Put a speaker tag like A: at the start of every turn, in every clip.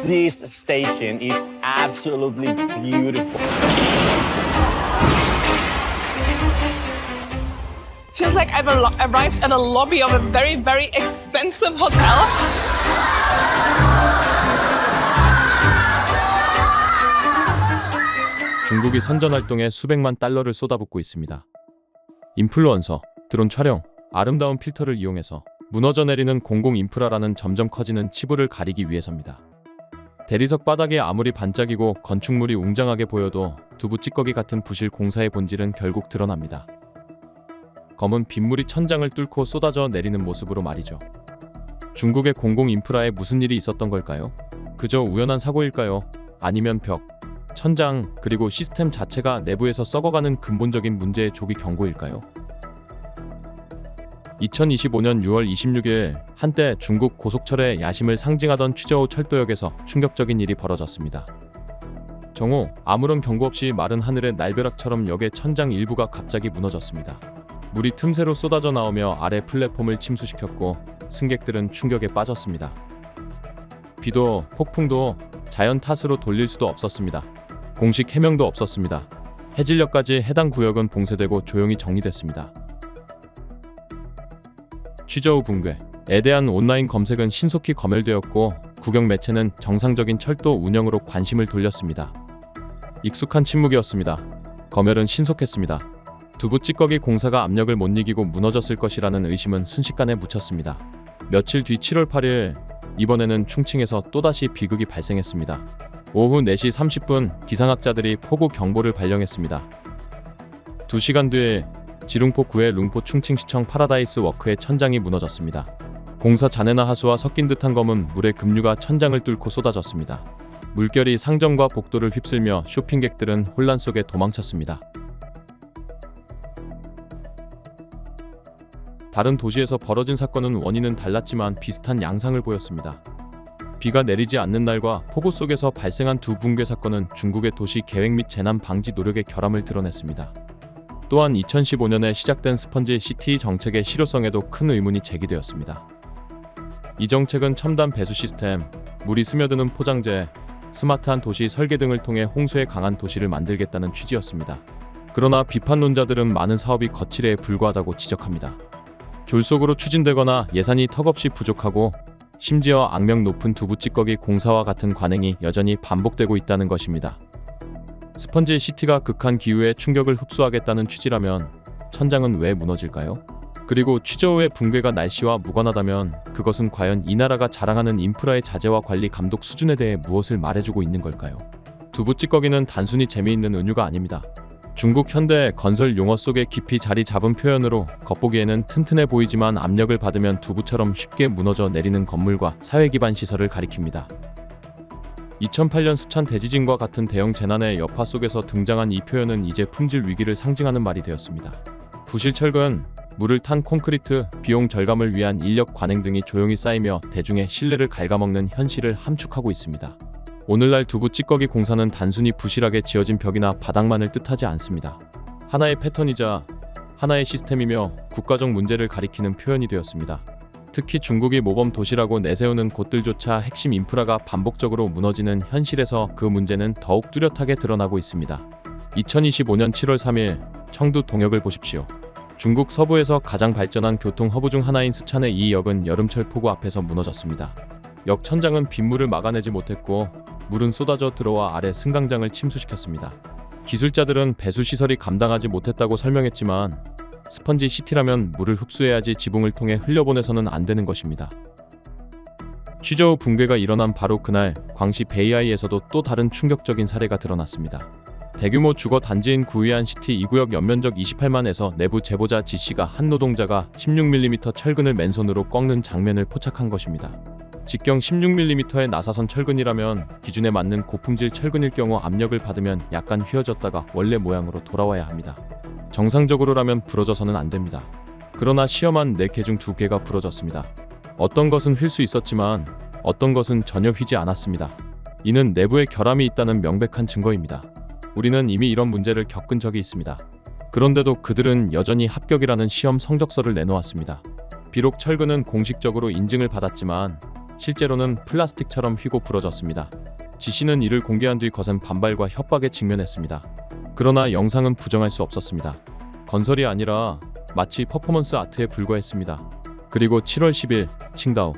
A: This station is absolutely beautiful.
B: Feels like I've arrived at a lobby of a very, very expensive hotel.
C: 중국이 선전 활동에 수백만 달러를 쏟아붓고 있습니다. 인플루언서, 드론 촬영, 아름다운 필터를 이용해서 무너져 내리는 공공 인프라라는 점점 커지는 치부를 가리기 위해서입니다. 대리석 바닥이 아무리 반짝이고 건축물이 웅장하게 보여도 두부 찌꺼기 같은 부실 공사의 본질은 결국 드러납니다. 검은 빗물이 천장을 뚫고 쏟아져 내리는 모습으로 말이죠. 중국의 공공 인프라에 무슨 일이 있었던 걸까요? 그저 우연한 사고일까요? 아니면 벽, 천장, 그리고 시스템 자체가 내부에서 썩어가는 근본적인 문제의 조기 경고일까요? 2025년 6월 26일 한때 중국 고속철의 야심을 상징하던 취저우 철도역에서 충격적인 일이 벌어졌습니다. 정오, 아무런 경고 없이 마른 하늘의 날벼락처럼 역의 천장 일부가 갑자기 무너졌습니다. 물이 틈새로 쏟아져 나오며 아래 플랫폼을 침수시켰고 승객들은 충격에 빠졌습니다. 비도 폭풍도 자연 탓으로 돌릴 수도 없었습니다. 공식 해명도 없었습니다. 해질녘까지 해당 구역은 봉쇄되고 조용히 정리됐습니다. 취저우 붕괴에 대한 온라인 검색은 신속히 검열되었고 국영 매체는 정상적인 철도 운영으로 관심을 돌렸습니다. 익숙한 침묵이었습니다. 검열은 신속했습니다. 두부 찌꺼기 공사가 압력을 못 이기고 무너졌을 것이라는 의심은 순식간에 묻혔습니다. 며칠 뒤 7월 8일 이번에는 충칭에서 또다시 비극이 발생했습니다. 오후 4시 30분 기상학자들이 폭우 경보를 발령했습니다. 2시간 뒤에 지룽포 구의 룽포 충칭시청 파라다이스 워크의 천장이 무너졌습니다. 공사 잔해나 하수와 섞인 듯한 검은 물의 급류가 천장을 뚫고 쏟아졌습니다. 물결이 상점과 복도를 휩쓸며 쇼핑객들은 혼란 속에 도망쳤습니다. 다른 도시에서 벌어진 사건은 원인은 달랐지만 비슷한 양상을 보였습니다. 비가 내리지 않는 날과 폭우 속에서 발생한 두 붕괴 사건은 중국의 도시 계획 및 재난 방지 노력의 결함을 드러냈습니다. 또한 2015년에 시작된 스펀지 시티 정책의 실효성에도 큰 의문이 제기되었습니다. 이 정책은 첨단 배수 시스템, 물이 스며드는 포장재, 스마트한 도시 설계 등을 통해 홍수에 강한 도시를 만들겠다는 취지였습니다. 그러나 비판론자들은 많은 사업이 거칠에 불과하다고 지적합니다. 졸속으로 추진되거나 예산이 턱없이 부족하고 심지어 악명 높은 두부 찌꺼기 공사와 같은 관행이 여전히 반복되고 있다는 것입니다. 스펀지 시티가 극한 기후에 충격을 흡수하겠다는 취지라면 천장은 왜 무너질까요? 그리고 취저우의 붕괴가 날씨와 무관하다면 그것은 과연 이 나라가 자랑하는 인프라의 자재와 관리 감독 수준에 대해 무엇을 말해주고 있는 걸까요? 두부 찌꺼기는 단순히 재미있는 은유가 아닙니다. 중국 현대 건설 용어 속에 깊이 자리 잡은 표현으로 겉보기에는 튼튼해 보이지만 압력을 받으면 두부처럼 쉽게 무너져 내리는 건물과 사회 기반 시설을 가리킵니다. 2008년 수찬 대지진과 같은 대형 재난의 여파 속에서 등장한 이 표현은 이제 품질 위기를 상징하는 말이 되었습니다. 부실 철근, 물을 탄 콘크리트, 비용 절감을 위한 인력 관행 등이 조용히 쌓이며 대중의 신뢰를 갉아먹는 현실을 함축하고 있습니다. 오늘날 두부 찌꺼기 공사는 단순히 부실하게 지어진 벽이나 바닥만을 뜻하지 않습니다. 하나의 패턴이자 하나의 시스템이며 국가적 문제를 가리키는 표현이 되었습니다. 특히 중국이 모범 도시라고 내세우는 곳들조차 핵심 인프라가 반복적으로 무너지는 현실에서 그 문제는 더욱 뚜렷하게 드러나고 있습니다. 2025년 7월 3일 청두 동역을 보십시오. 중국 서부에서 가장 발전한 교통 허브 중 하나인 스촨의 이 역은 여름철 폭우 앞에서 무너졌습니다. 역 천장은 빗물을 막아내지 못했고 물은 쏟아져 들어와 아래 승강장을 침수시켰습니다. 기술자들은 배수 시설이 감당하지 못했다고 설명했지만 스펀지 시티라면 물을 흡수해야지 지붕을 통해 흘려보내서는 안 되는 것입니다. 취저우 붕괴가 일어난 바로 그날 광시 베이아이에서도 또 다른 충격적인 사례가 드러났습니다. 대규모 주거 단지인 구이안 시티 2구역 연면적 28만에서 내부 제보자 지씨가 한 노동자가 16mm 철근을 맨손으로 꺾는 장면을 포착한 것입니다. 직경 16mm의 나사선 철근이라면 기준에 맞는 고품질 철근일 경우 압력을 받으면 약간 휘어졌다가 원래 모양으로 돌아와야 합니다. 정상적으로라면 부러져서는 안 됩니다. 그러나 시험한 4개 중 2개가 부러졌습니다. 어떤 것은 휠 수 있었지만 어떤 것은 전혀 휘지 않았습니다. 이는 내부에 결함이 있다는 명백한 증거입니다. 우리는 이미 이런 문제를 겪은 적이 있습니다. 그런데도 그들은 여전히 합격이라는 시험 성적서를 내놓았습니다. 비록 철근은 공식적으로 인증을 받았지만 실제로는 플라스틱처럼 휘고 부러졌습니다. 지 씨는 이를 공개한 뒤 거센 반발과 협박에 직면했습니다. 그러나 영상은 부정할 수 없었습니다. 건설이 아니라 마치 퍼포먼스 아트에 불과했습니다. 그리고 7월 10일 칭다오,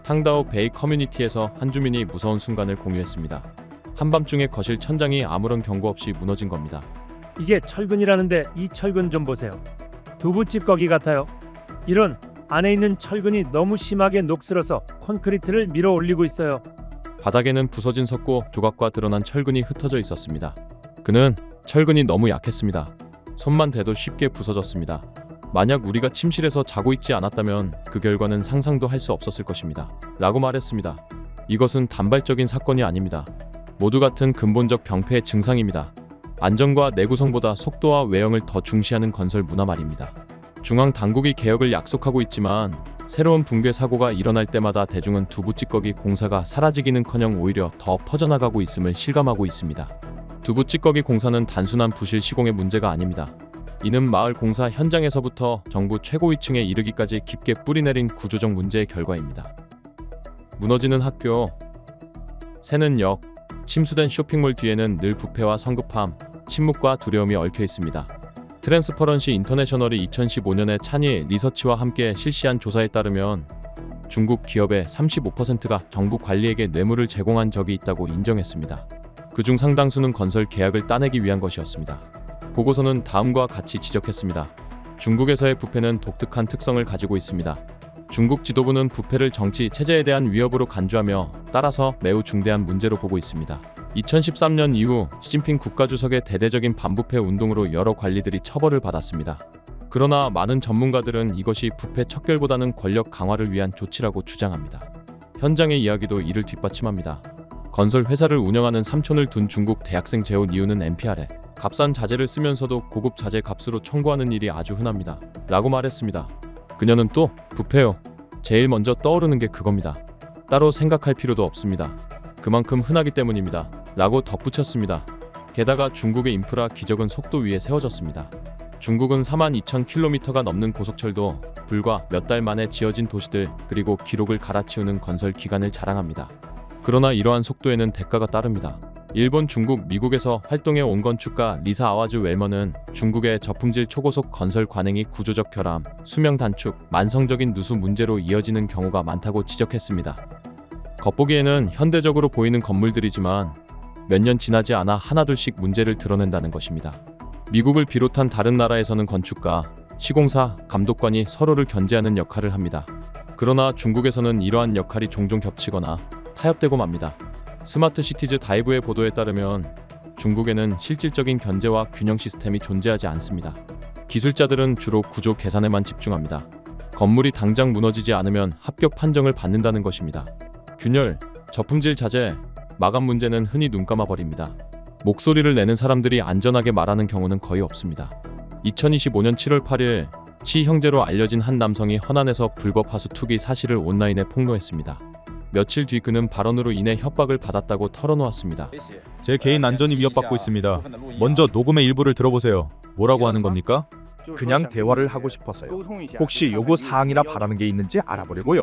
C: 탕다오 베이 커뮤니티에서 한 주민이 무서운 순간을 공유했습니다. 한밤중에 거실 천장이 아무런 경고 없이 무너진 겁니다.
D: 이게 철근이라는데 이 철근 좀 보세요. 두부 찌꺼기 같아요. 이런 안에 있는 철근이 너무 심하게 녹슬어서 콘크리트를 밀어 올리고 있어요.
C: 바닥에는 부서진 석고 조각과 드러난 철근이 흩어져 있었습니다. 그는 철근이 너무 약했습니다. 손만 대도 쉽게 부서졌습니다. 만약 우리가 침실에서 자고 있지 않았다면 그 결과는 상상도 할 수 없었을 것입니다. 라고 말했습니다. 이것은 단발적인 사건이 아닙니다. 모두 같은 근본적 병폐의 증상입니다. 안전과 내구성보다 속도와 외형을 더 중시하는 건설 문화 말입니다. 중앙 당국이 개혁을 약속하고 있지만 새로운 붕괴 사고가 일어날 때마다 대중은 두부 찌꺼기 공사가 사라지기는커녕 오히려 더 퍼져나가고 있음을 실감하고 있습니다. 두부 찌꺼기 공사는 단순한 부실 시공의 문제가 아닙니다. 이는 마을 공사 현장에서부터 정부 최고위층에 이르기까지 깊게 뿌리내린 구조적 문제의 결과입니다. 무너지는 학교, 새는 역, 침수된 쇼핑몰 뒤에는 늘 부패와 성급함, 침묵과 두려움이 얽혀 있습니다. 트랜스퍼런시 인터내셔널이 2015년에 찬이 리서치와 함께 실시한 조사에 따르면 중국 기업의 35%가 정부 관리에게 뇌물을 제공한 적이 있다고 인정했습니다. 그중 상당수는 건설 계약을 따내기 위한 것이었습니다. 보고서는 다음과 같이 지적했습니다. 중국에서의 부패는 독특한 특성을 가지고 있습니다. 중국 지도부는 부패를 정치 체제에 대한 위협으로 간주하며 따라서 매우 중대한 문제로 보고 있습니다. 2013년 이후 시진핑 국가주석의 대대적인 반부패 운동으로 여러 관리들이 처벌을 받았습니다. 그러나 많은 전문가들은 이것이 부패 척결보다는 권력 강화를 위한 조치라고 주장합니다. 현장의 이야기도 이를 뒷받침합니다. 건설 회사를 운영하는 삼촌을 둔 중국 대학생 재혼 이유는 NPR에 값싼 자재를 쓰면서도 고급 자재 값으로 청구하는 일이 아주 흔합니다. 라고 말했습니다. 그녀는 또 부패요. 제일 먼저 떠오르는 게 그겁니다. 따로 생각할 필요도 없습니다. 그만큼 흔하기 때문입니다. 라고 덧붙였습니다. 게다가 중국의 인프라 기적은 속도 위에 세워졌습니다. 중국은 42,000km가 넘는 고속철도, 불과 몇 달 만에 지어진 도시들, 그리고 기록을 갈아치우는 건설 기간을 자랑합니다. 그러나 이러한 속도에는 대가가 따릅니다. 일본, 중국, 미국에서 활동해 온 건축가 리사 아와즈 웰먼은 중국의 저품질 초고속 건설 관행이 구조적 결함, 수명 단축, 만성적인 누수 문제로 이어지는 경우가 많다고 지적했습니다. 겉보기에는 현대적으로 보이는 건물들이지만 몇 년 지나지 않아 하나둘씩 문제를 드러낸다는 것입니다. 미국을 비롯한 다른 나라에서는 건축가, 시공사, 감독관이 서로를 견제하는 역할을 합니다. 그러나 중국에서는 이러한 역할이 종종 겹치거나 타협되고 맙니다. 스마트 시티즈 다이브의 보도에 따르면 중국에는 실질적인 견제와 균형 시스템이 존재하지 않습니다. 기술자들은 주로 구조 계산에만 집중합니다. 건물이 당장 무너지지 않으면 합격 판정을 받는다는 것입니다. 균열, 저품질 자재, 마감 문제는 흔히 눈감아 버립니다. 목소리를 내는 사람들이 안전하게 말하는 경우는 거의 없습니다. 2025년 7월 8일 치 형제로 알려진 한 남성이 허난에서 불법 하수 투기 사실을 온라인에 폭로했습니다. 며칠 뒤 그는 발언으로 인해 협박을 받았다고 털어놓았습니다.
E: 제 개인 안전이 위협받고 있습니다. 먼저 녹음의 일부를 들어보세요. 뭐라고 하는 겁니까?
F: 그냥 대화를 하고 싶었어요. 혹시 요구 사항이나 바라는 게 있는지 알아보려고요.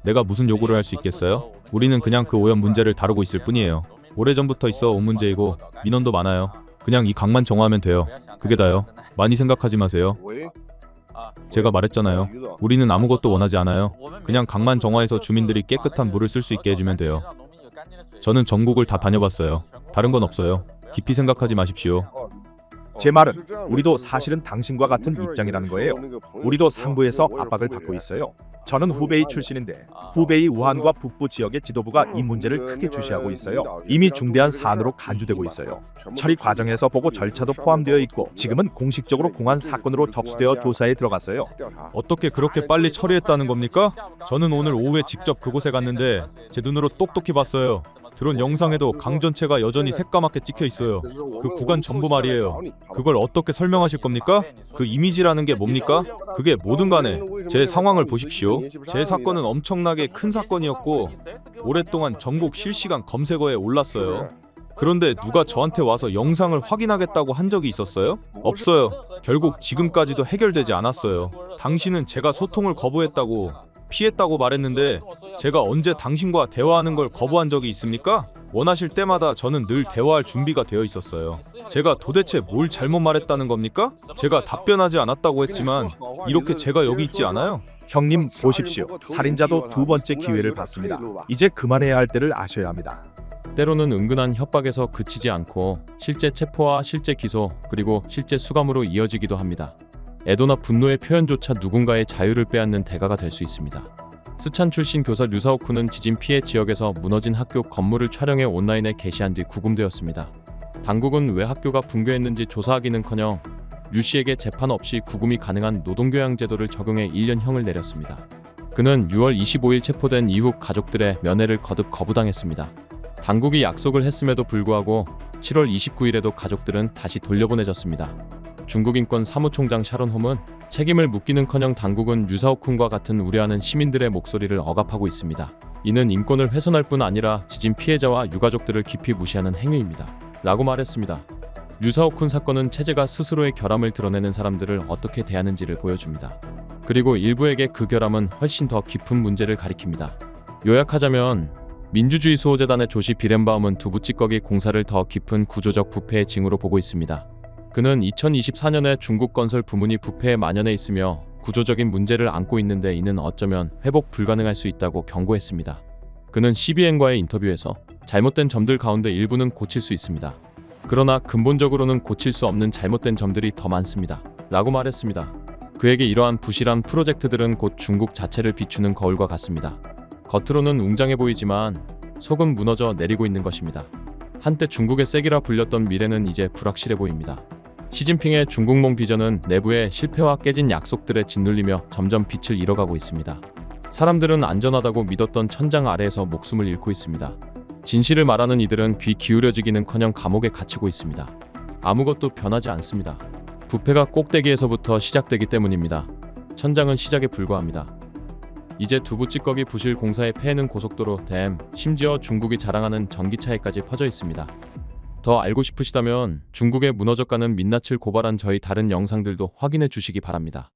E: 내가 무슨 요구를 할 수 있겠어요? 우리는 그냥 그 오염 문제를 다루고 있을 뿐이에요. 오래전부터 있어 온 문제이고 민원도 많아요. 그냥 이 강만 정화하면 돼요. 그게 다요. 많이 생각하지 마세요. 제가 말했잖아요. 우리는 아무것도 원하지 않아요. 그냥 강만 정화해서 주민들이 깨끗한 물을 쓸 수 있게 해주면 돼요. 저는 전국을 다 다녀봤어요. 다른 건 없어요. 깊이 생각하지 마십시오.
F: 제 말은 우리도 사실은 당신과 같은 입장이라는 거예요. 우리도 상부에서 압박을 받고 있어요. 저는 후베이 출신인데 후베이 우한과 북부 지역의 지도부가 이 문제를 크게 주시하고 있어요. 이미 중대한 사안으로 간주되고 있어요. 처리 과정에서 보고 절차도 포함되어 있고 지금은 공식적으로 공안 사건으로 접수되어 조사에 들어갔어요.
E: 어떻게 그렇게 빨리 처리했다는 겁니까? 저는 오늘 오후에 직접 그곳에 갔는데 제 눈으로 똑똑히 봤어요. 드론 영상에도 강 전체가 여전히 새까맣게 찍혀 있어요. 그 구간 전부 말이에요. 그걸 어떻게 설명하실 겁니까? 그 이미지라는 게 뭡니까? 그게 뭐든 간에 제 상황을 보십시오. 제 사건은 엄청나게 큰 사건이었고 오랫동안 전국 실시간 검색어에 올랐어요. 그런데 누가 저한테 와서 영상을 확인하겠다고 한 적이 있었어요? 없어요. 결국 지금까지도 해결되지 않았어요. 당신은 제가 소통을 거부했다고 피했다고 말했는데 제가 언제 당신과 대화하는 걸 거부한 적이 있습니까? 원하실 때마다 저는 늘 대화할 준비가 되어 있었어요. 제가 도대체 뭘 잘못 말했다는 겁니까? 제가 답변하지 않았다고 했지만 이렇게 제가 여기 있지 않아요?
F: 형님 보십시오. 살인자도 두 번째 기회를 받습니다. 이제 그만해야 할 때를 아셔야 합니다.
C: 때로는 은근한 협박에서 그치지 않고 실제 체포와 실제 기소 그리고 실제 수감으로 이어지기도 합니다. 애도나 분노의 표현조차 누군가의 자유를 빼앗는 대가가 될 수 있습니다. 스촨 출신 교사 류사오쿠는 지진 피해 지역에서 무너진 학교 건물을 촬영해 온라인에 게시한 뒤 구금되었습니다. 당국은 왜 학교가 붕괴했는지 조사하기는커녕 류 씨에게 재판 없이 구금이 가능한 노동교양 제도를 적용해 1년형을 내렸습니다. 그는 6월 25일 체포된 이후 가족들의 면회를 거듭 거부당했습니다. 당국이 약속을 했음에도 불구하고 7월 29일에도 가족들은 다시 돌려보내졌습니다. 중국 인권 사무총장 샤론 홈은 책임을 묻기는커녕 당국은 류사오쿤과 같은 우려하는 시민들의 목소리를 억압하고 있습니다. 이는 인권을 훼손할 뿐 아니라 지진 피해자와 유가족들을 깊이 무시하는 행위입니다. 라고 말했습니다. 류사오쿤 사건은 체제가 스스로의 결함을 드러내는 사람들을 어떻게 대하는지를 보여줍니다. 그리고 일부에게 그 결함은 훨씬 더 깊은 문제를 가리킵니다. 요약하자면 민주주의 수호재단의 조시 비렌바움은 두부 찌꺼기 공사를 더 깊은 구조적 부패의 징후로 보고 있습니다. 그는 2024년에 중국 건설 부문이 부패에 만연해 있으며 구조적인 문제를 안고 있는데 이는 어쩌면 회복 불가능할 수 있다고 경고했습니다. 그는 CBN과의 인터뷰에서 잘못된 점들 가운데 일부는 고칠 수 있습니다. 그러나 근본적으로는 고칠 수 없는 잘못된 점들이 더 많습니다. 라고 말했습니다. 그에게 이러한 부실한 프로젝트들은 곧 중국 자체를 비추는 거울과 같습니다. 겉으로는 웅장해 보이지만 속은 무너져 내리고 있는 것입니다. 한때 중국의 세기라 불렸던 미래는 이제 불확실해 보입니다. 시진핑의 중국몽 비전은 내부의 실패와 깨진 약속들에 짓눌리며 점점 빛을 잃어가고 있습니다. 사람들은 안전하다고 믿었던 천장 아래에서 목숨을 잃고 있습니다. 진실을 말하는 이들은 귀 기울여지기는커녕 감옥에 갇히고 있습니다. 아무것도 변하지 않습니다. 부패가 꼭대기에서부터 시작되기 때문입니다. 천장은 시작에 불과합니다. 이제 두부 찌꺼기 부실 공사의 폐해는 고속도로, 댐, 심지어 중국이 자랑하는 전기차에까지 퍼져 있습니다. 더 알고 싶으시다면 중국의 무너져가는 민낯을 고발한 저희 다른 영상들도 확인해 주시기 바랍니다.